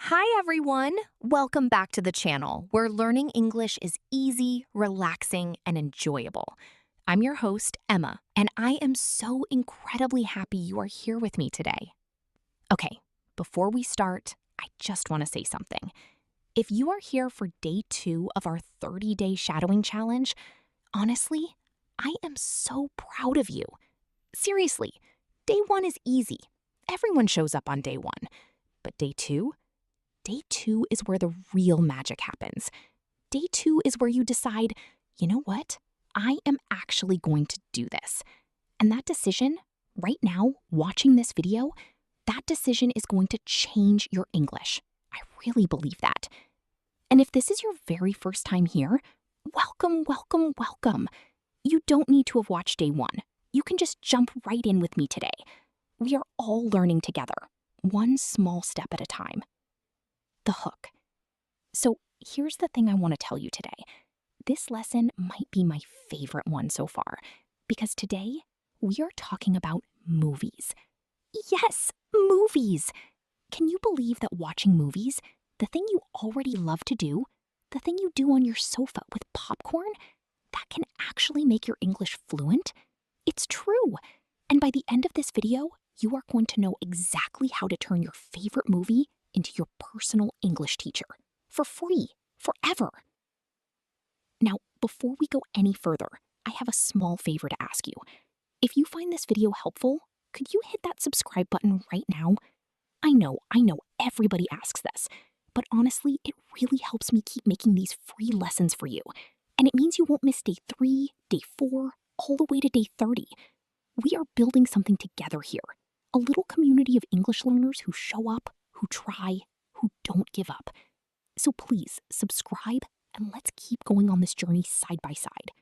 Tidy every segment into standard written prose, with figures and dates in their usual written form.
Hi, everyone. Welcome back to the channel where learning English is easy, relaxing, and enjoyable. I'm your host, Emma, and I am so incredibly happy you are here with me today. Okay, before we start, I just want to say something. If you are here for day 2 of our 30-day shadowing challenge, honestly, I am so proud of you. Seriously, day 1 is easy. Everyone shows up on day 1. But day 2? Day 2 is where the real magic happens. Day 2 is where you decide, you know what? I am actually going to do this. And that decision, right now, watching this video, that decision is going to change your English. I really believe that. And if this is your very first time here, welcome, welcome, welcome. You don't need to have watched day 1. You can just jump right in with me today. We are all learning together, one small step at a time. The hook. So here's the thing I want to tell you today. This lesson might be my favorite one so far, because today we are talking about movies. Yes, movies! Can you believe that watching movies, the thing you already love to do, the thing you do on your sofa with popcorn, that can actually make your English fluent? It's true! And by the end of this video, you are going to know exactly how to turn your favorite movie into your personal English teacher. For free. Forever. Now, before we go any further, I have a small favor to ask you. If you find this video helpful, could you hit that subscribe button right now? I know, everybody asks this, but honestly, it really helps me keep making these free lessons for you. And it means you won't miss day 3, day 4, all the way to day 30. We are building something together here. A little community of English learners who show up, who try, who don't give up. So please subscribe and let's keep going on this journey side by side.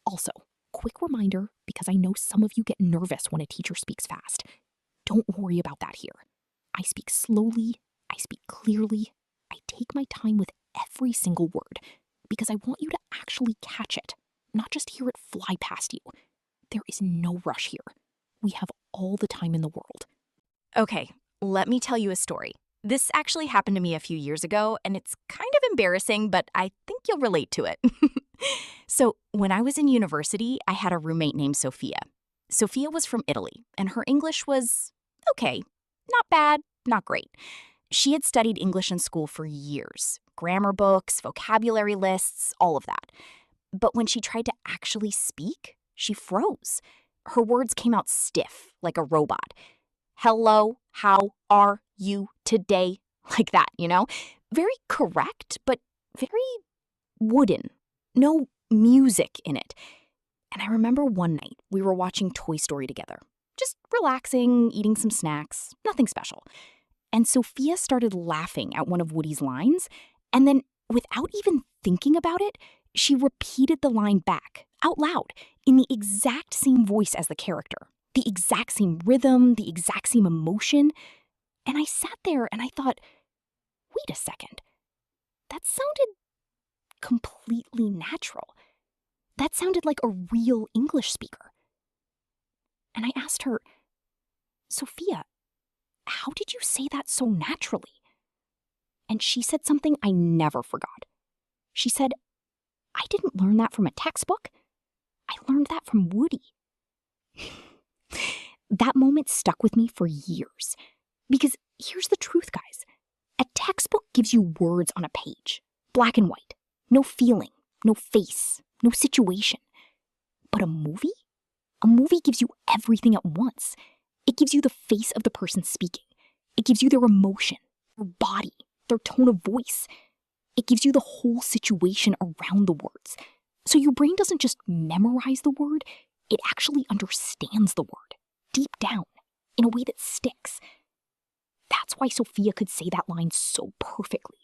Also, quick reminder, because I know some of you get nervous when a teacher speaks fast. Don't worry about that here. I speak slowly, I speak clearly, I take my time with every single word because I want you to actually catch it, not just hear it fly past you. There is no rush here. We have all the time in the world. Okay, let me tell you a story. This actually happened to me a few years ago, and it's kind of embarrassing, but I think you'll relate to it. So, when I was in university, I had a roommate named Sophia. Sophia was from Italy, and her English was okay. Not bad, not great. She had studied English in school for years. Grammar books, vocabulary lists, all of that. But when she tried to actually speak, she froze. Her words came out stiff, like a robot. Hello, how are you today? Like that, you know? Very correct, but very wooden. No music in it. And I remember one night we were watching Toy Story together. Just relaxing, eating some snacks, nothing special. And Sophia started laughing at one of Woody's lines, and then, without even thinking about it, she repeated the line back, out loud, in the exact same voice as the character. The exact same rhythm, the exact same emotion. And I sat there and I thought, wait a second. That sounded completely natural. That sounded like a real English speaker. And I asked her, Sophia, how did you say that so naturally? And she said something I never forgot. She said, I didn't learn that from a textbook. I learned that from Woody. That moment stuck with me for years. Because here's the truth, guys. A textbook gives you words on a page, black and white. No feeling, no face, no situation. But a movie? A movie gives you everything at once. It gives you the face of the person speaking. It gives you their emotion, their body, their tone of voice. It gives you the whole situation around the words. So your brain doesn't just memorize the word, it actually understands the word, deep down, in a way that sticks. That's why Sophia could say that line so perfectly.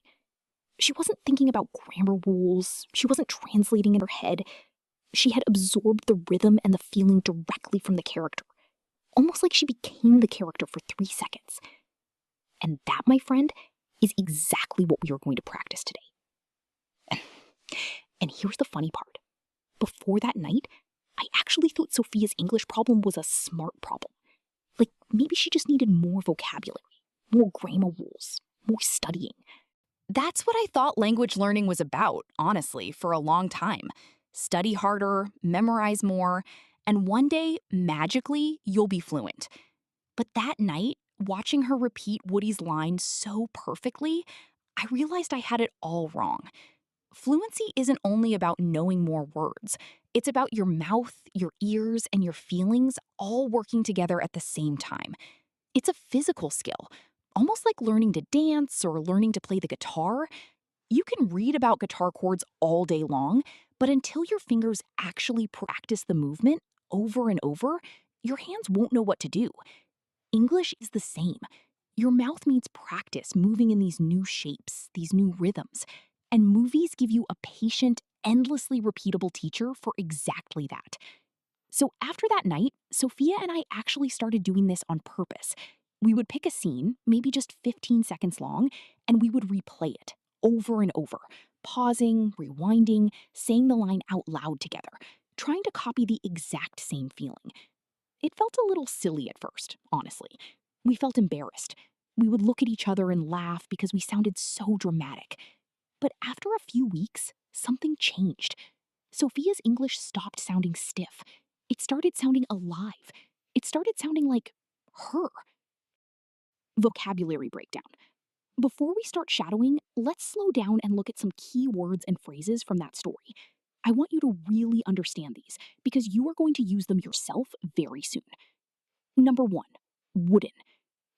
She wasn't thinking about grammar rules, she wasn't translating in her head. She had absorbed the rhythm and the feeling directly from the character, almost like she became the character for 3 seconds. And that, my friend, is exactly what we are going to practice today. And here's the funny part. Before that night, I actually thought Sophia's English problem was a smart problem. Like, maybe she just needed more vocabulary, more grammar rules, more studying. That's what I thought language learning was about, honestly, for a long time. Study harder, memorize more, and one day, magically, you'll be fluent. But that night, watching her repeat Woody's line so perfectly, I realized I had it all wrong. Fluency isn't only about knowing more words, it's about your mouth, your ears, and your feelings all working together at the same time. It's a physical skill, almost like learning to dance or learning to play the guitar. You can read about guitar chords all day long, but until your fingers actually practice the movement over and over, your hands won't know what to do. English is the same. Your mouth needs practice moving in these new shapes, these new rhythms. And movies give you a patient, endlessly repeatable teacher for exactly that. So after that night, Sophia and I actually started doing this on purpose. We would pick a scene, maybe just 15 seconds long, and we would replay it over and over, pausing, rewinding, saying the line out loud together, trying to copy the exact same feeling. It felt a little silly at first, honestly. We felt embarrassed. We would look at each other and laugh because we sounded so dramatic. But after a few weeks, something changed. Sophia's English stopped sounding stiff. It started sounding alive. It started sounding like her. Vocabulary breakdown. Before we start shadowing, let's slow down and look at some key words and phrases from that story. I want you to really understand these because you are going to use them yourself very soon. Number 1, wooden.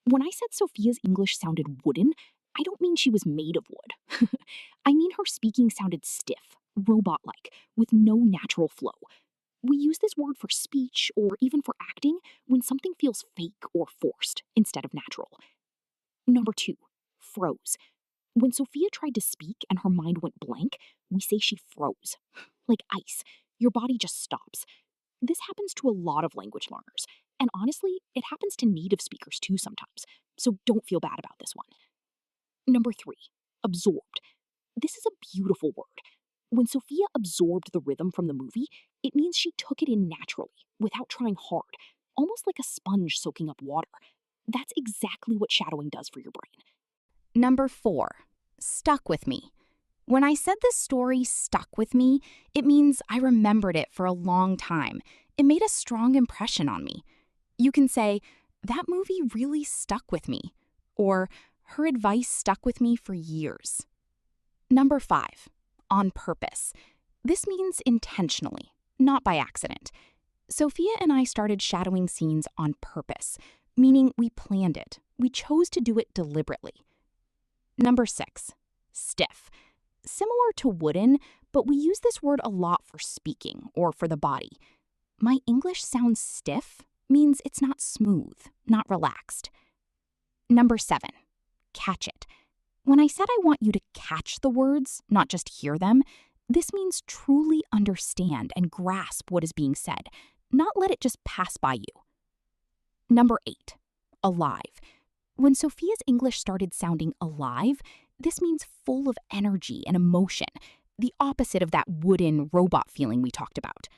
When I said Sophia's English sounded wooden, I don't mean she was made of wood. I mean her speaking sounded stiff, robot like, with no natural flow. We use this word for speech or even for acting when something feels fake or forced instead of natural. Number 2, froze. When Sophia tried to speak and her mind went blank, we say she froze. Like ice. Your body just stops. This happens to a lot of language learners. And honestly, it happens to native speakers too sometimes. So don't feel bad about this one. Number 3, absorbed. This is a beautiful word. When Sophia absorbed the rhythm from the movie, it means she took it in naturally, without trying hard, almost like a sponge soaking up water. That's exactly what shadowing does for your brain. Number 4, stuck with me. When I said this story stuck with me, it means I remembered it for a long time. It made a strong impression on me. You can say, that movie really stuck with me, or her advice stuck with me for years. Number 5, on purpose. This means intentionally, not by accident. Sophia and I started shadowing scenes on purpose, meaning we planned it. We chose to do it deliberately. Number 6, stiff. Similar to wooden, but we use this word a lot for speaking or for the body. My English sounds stiff means it's not smooth, not relaxed. Number 7, catch it. When I said I want you to catch the words, not just hear them, this means truly understand and grasp what is being said, not let it just pass by you. Number 8, alive. When Sophia's English started sounding alive, this means full of energy and emotion, the opposite of that wooden robot feeling we talked about.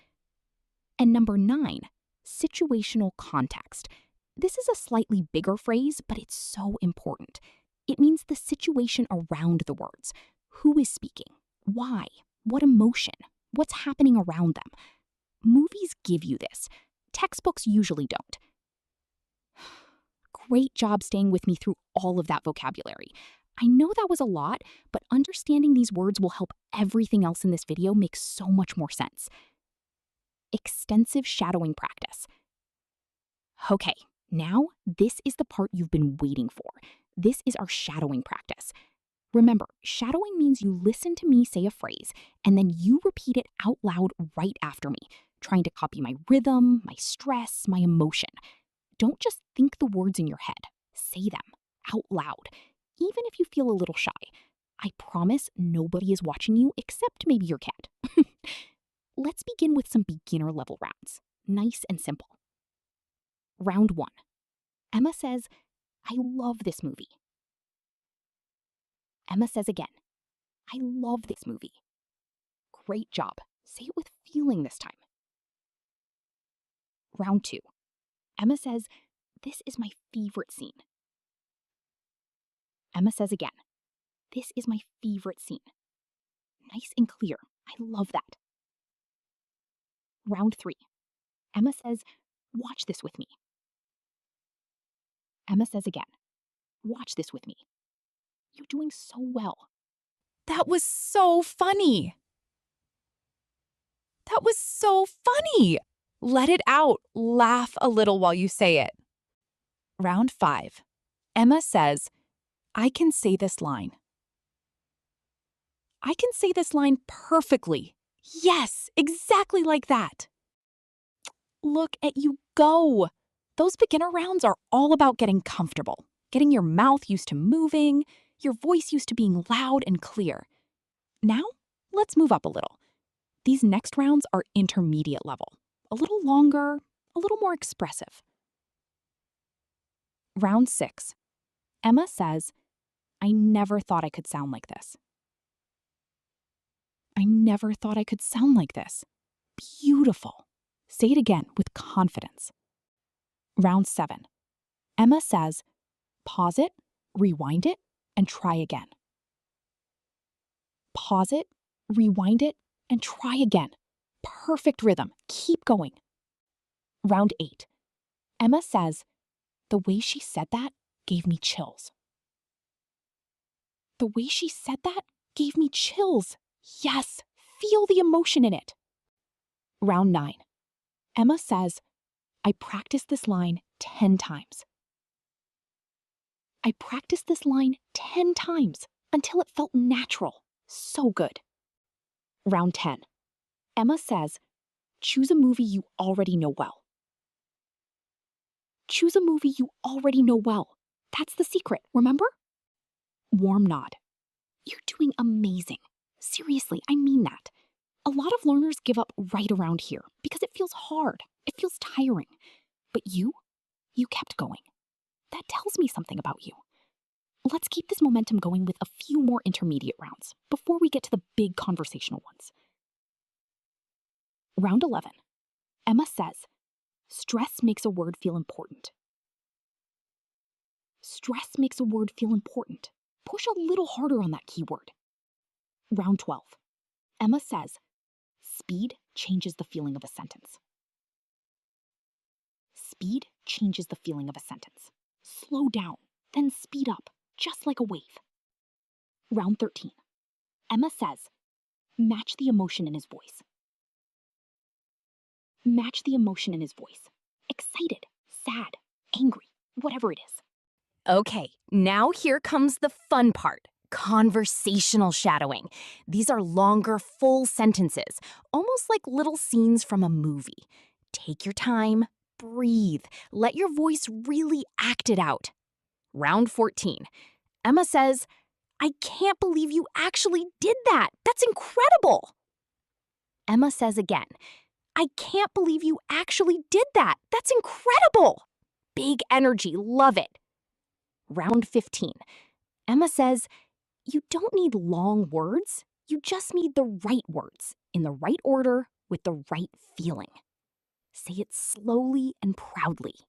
And number 9, situational context. This is a slightly bigger phrase, but it's so important. It means the situation around the words. Who is speaking? Why? What emotion? What's happening around them? Movies give you this. Textbooks usually don't. Great job staying with me through all of that vocabulary. I know that was a lot, but understanding these words will help everything else in this video make so much more sense. Extensive shadowing practice. Okay, now this is the part you've been waiting for. This is our shadowing practice. Remember, shadowing means you listen to me say a phrase, and then you repeat it out loud right after me, trying to copy my rhythm, my stress, my emotion. Don't just think the words in your head. Say them out loud, even if you feel a little shy. I promise nobody is watching you except maybe your cat. Let's begin with some beginner level rounds. Nice and simple. Round 1. Emma says, I love this movie. Emma says again, I love this movie. Great job. Say it with feeling this time. Round 2. Emma says, this is my favorite scene. Emma says again, "This is my favorite scene. Nice and clear. I love that." Round 3. Emma says, "Watch this with me." Emma says again, "Watch this with me. You're doing so well." That was so funny. That was so funny. Let it out. Laugh a little while you say it. Round 5. Emma says, "I can say this line." I can say this line perfectly. Yes, exactly like that. Look at you go. Those beginner rounds are all about getting comfortable, getting your mouth used to moving, your voice used to being loud and clear. Now, let's move up a little. These next rounds are intermediate level, a little longer, a little more expressive. Round 6. Emma says, "I never thought I could sound like this." I never thought I could sound like this. Beautiful. Say it again with confidence. Round 7. Emma says, "Pause it, rewind it, and try again." Pause it, rewind it, and try again. Perfect rhythm. Keep going. Round 8. Emma says, "The way she said that gave me chills." The way she said that gave me chills. Yes, feel the emotion in it. Round 9. Emma says, "I practiced this line 10 times." I practiced this line 10 times until it felt natural. So good. Round 10. Emma says, "Choose a movie you already know well." Choose a movie you already know well. That's the secret, remember? Warm nod. You're doing amazing. Seriously, I mean that. A lot of learners give up right around here because it feels hard. It feels tiring. But you kept going. That tells me something about you. Let's keep this momentum going with a few more intermediate rounds before we get to the big conversational ones. Round 11. Emma says, "Stress makes a word feel important." Stress makes a word feel important. Push a little harder on that keyword. Round 12. Emma says, "Speed changes the feeling of a sentence." Speed changes the feeling of a sentence. Slow down, then speed up, just like a wave. Round 13. Emma says, "Match the emotion in his voice." Match the emotion in his voice. Excited, sad, angry, whatever it is. Okay, now here comes the fun part. Conversational shadowing. These are longer, full sentences, almost like little scenes from a movie. Take your time, breathe, let your voice really act it out. Round 14. Emma says, "I can't believe you actually did that. That's incredible." Emma says again, "I can't believe you actually did that. That's incredible." Big energy, love it. Round 15. Emma says, "You don't need long words. You just need the right words, in the right order, with the right feeling." Say it slowly and proudly.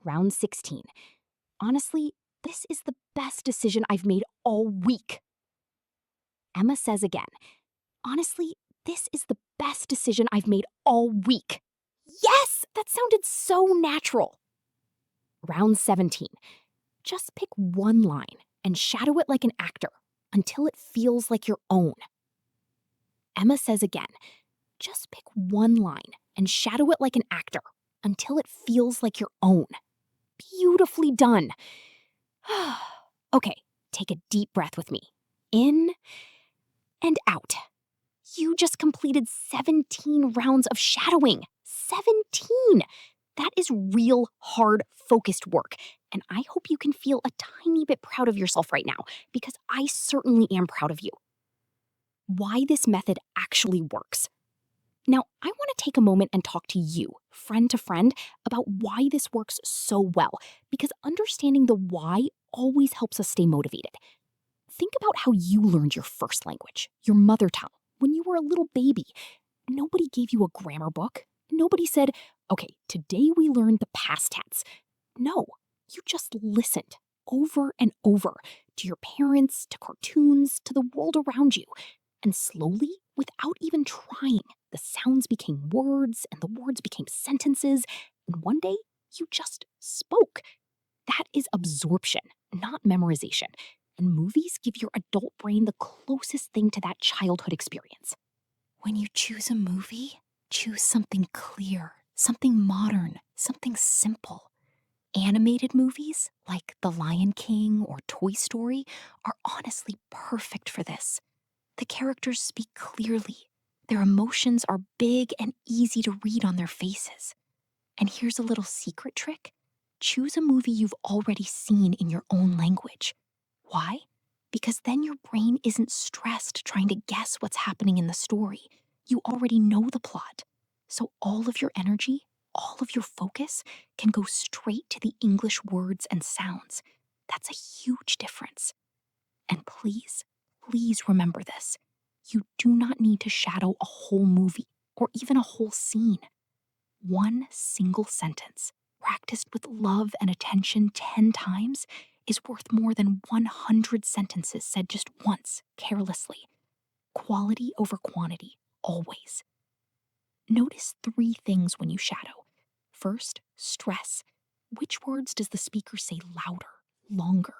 Round 16. Honestly, this is the best decision I've made all week. Emma says again, "Honestly, this is the best decision I've made all week." Yes, that sounded so natural. Round 17. Just pick one line and shadow it like an actor until it feels like your own. Emma says again, just pick one line and shadow it like an actor until it feels like your own. Beautifully done. Okay, take a deep breath with me. In and out. You just completed 17 rounds of shadowing. 17! That is real, hard, focused work. And I hope you can feel a tiny bit proud of yourself right now, because I certainly am proud of you. Why this method actually works. Now, I want to take a moment and talk to you, friend to friend, about why this works so well, because understanding the why always helps us stay motivated. Think about how you learned your first language, your mother tongue, when you were a little baby. Nobody gave you a grammar book. Nobody said, "Okay, today we learned the past tense." No, you just listened. over and over to your parents, to cartoons, to the world around you. And slowly, without even trying, the sounds became words and the words became sentences. And one day, you just spoke. That is absorption, not memorization. And movies give your adult brain the closest thing to that childhood experience. When you choose a movie, choose something clear, something modern, something simple. Animated movies like The Lion King or Toy Story are honestly perfect for this. The characters speak clearly. Their emotions are big and easy to read on their faces. And here's a little secret trick. Choose a movie you've already seen in your own language. Why? Because then your brain isn't stressed trying to guess what's happening in the story. You already know the plot. So all of your energy, all of your focus can go straight to the English words and sounds. That's a huge difference. And please, please remember this. You do not need to shadow a whole movie or even a whole scene. One single sentence, practiced with love and attention 10 times, is worth more than 100 sentences said just once, carelessly. Quality over quantity, always. Notice 3 things when you shadow. First, stress. Which words does the speaker say louder, longer?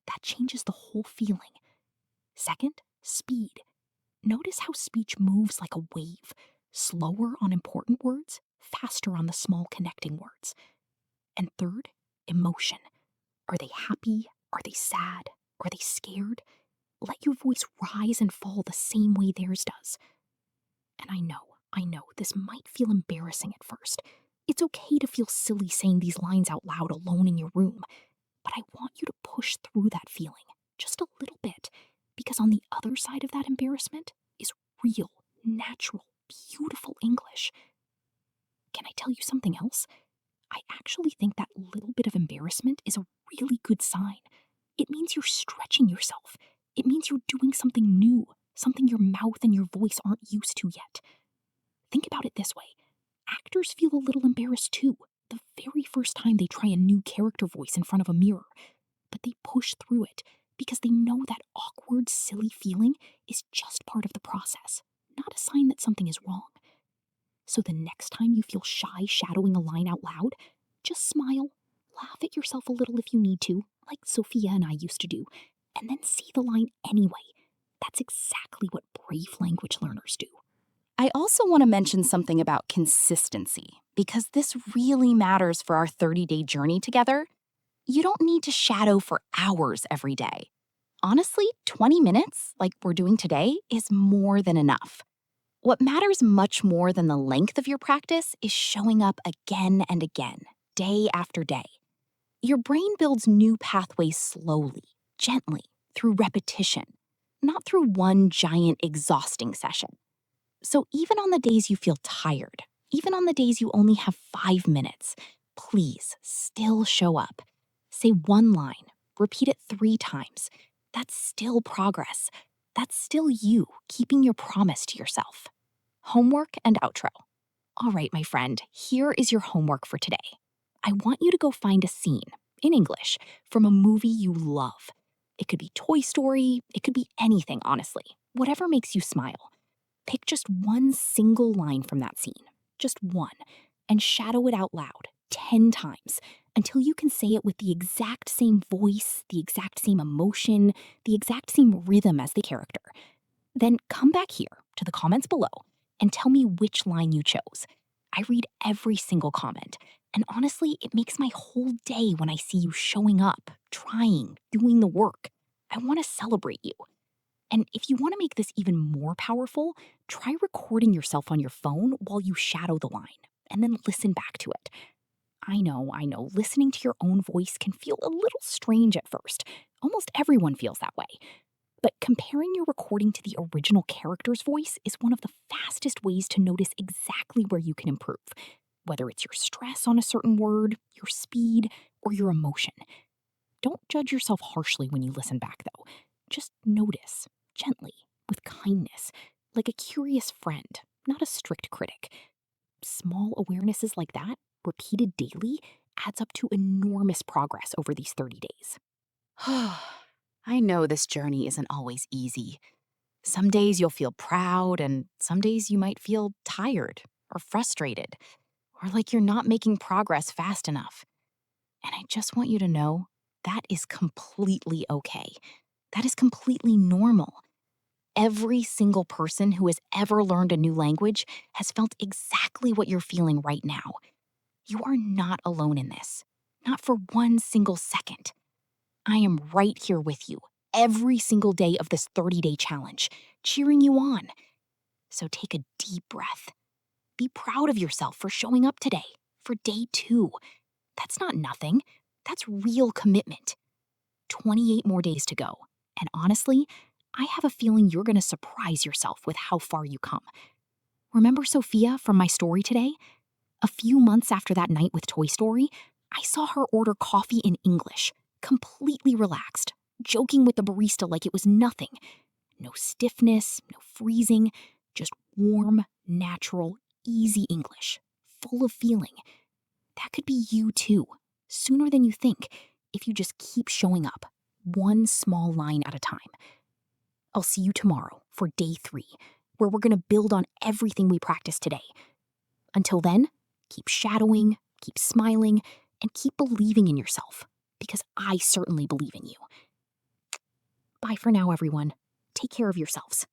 That changes the whole feeling. Second, speed. Notice how speech moves like a wave, slower on important words, faster on the small connecting words. And third, emotion. Are they happy? Are they sad? Are they scared? Let your voice rise and fall the same way theirs does. And I know, this might feel embarrassing at first. It's okay to feel silly saying these lines out loud alone in your room, but I want you to push through that feeling just a little bit, because on the other side of that embarrassment is real, natural, beautiful English. Can I tell you something else? I actually think that little bit of embarrassment is a really good sign. It means you're stretching yourself. It means you're doing something new, something your mouth and your voice aren't used to yet. Think about it this way. Actors feel a little embarrassed too, the very first time they try a new character voice in front of a mirror. But they push through it because they know that awkward, silly feeling is just part of the process, not a sign that something is wrong. So the next time you feel shy shadowing a line out loud, just smile, laugh at yourself a little if you need to, like Sophia and I used to do, and then say the line anyway. That's exactly what brave language learners do. I also want to mention something about consistency, because this really matters for our 30-day journey together. You don't need to shadow for hours every day. Honestly, 20 minutes, like we're doing today, is more than enough. What matters much more than the length of your practice is showing up again and again, day after day. Your brain builds new pathways slowly, gently, through repetition, not through one giant exhausting session. So even on the days you feel tired, even on the days you only have 5 minutes, please still show up. Say one line, repeat it 3 times. That's still progress. That's still you keeping your promise to yourself. Homework and outro. All right, my friend, here is your homework for today. I want you to go find a scene, in English, from a movie you love. It could be Toy Story, it could be anything, honestly. Whatever makes you smile. Pick just one single line from that scene, just one, and shadow it out loud 10 times until you can say it with the exact same voice, the exact same emotion, the exact same rhythm as the character. Then come back here to the comments below and tell me which line you chose. I read every single comment, and honestly, it makes my whole day when I see you showing up, trying, doing the work. I want to celebrate you. And if you want to make this even more powerful, try recording yourself on your phone while you shadow the line, and then listen back to it. I know, listening to your own voice can feel a little strange at first. Almost everyone feels that way. But comparing your recording to the original character's voice is one of the fastest ways to notice exactly where you can improve, whether it's your stress on a certain word, your speed, or your emotion. Don't judge yourself harshly when you listen back, though. Just notice, gently, with kindness, like a curious friend, not a strict critic. Small awarenesses like that, repeated daily, adds up to enormous progress over these 30 days. I know this journey isn't always easy. Some days you'll feel proud, and some days you might feel tired or frustrated, or like you're not making progress fast enough. And I just want you to know that is completely okay. That is completely normal. Every single person who has ever learned a new language has felt exactly what you're feeling right now. You are not alone in this, not for one single second. I am right here with you every single day of this 30-day challenge, cheering you on. So take a deep breath. Be proud of yourself for showing up today, for day 2. That's not nothing. That's real commitment. 28 more days to go. And honestly, I have a feeling you're going to surprise yourself with how far you come. Remember Sophia from my story today? A few months after that night with Toy Story, I saw her order coffee in English, completely relaxed, joking with the barista like it was nothing. No stiffness, no freezing, just warm, natural, easy English, full of feeling. That could be you too, sooner than you think, if you just keep showing up, one small line at a time. I'll see you tomorrow for day 3, where we're going to build on everything we practiced today. Until then, keep shadowing, keep smiling, and keep believing in yourself, because I certainly believe in you. Bye for now, everyone. Take care of yourselves.